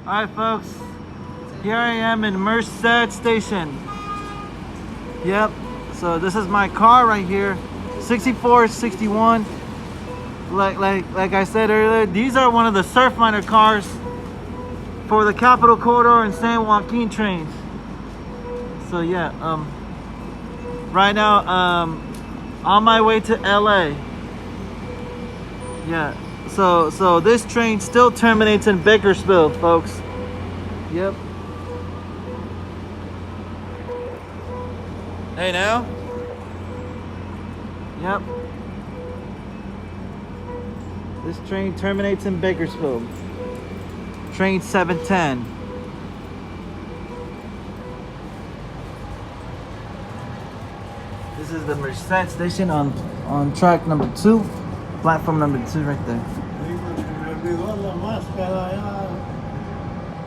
Alright folks, here I am in Merced station. Yep, so this is my car right here, 64, 61. Like I said earlier, these are one of the Surfliner cars for the Capital Corridor and San Joaquin trains. So yeah, right now on my way to LA. Yeah, so this train still terminates in Bakersfield, folks. Yep. Hey now. Yep. This train terminates in Bakersfield. Train 710. This is the Merced station on track number 2, platform number 2 right there.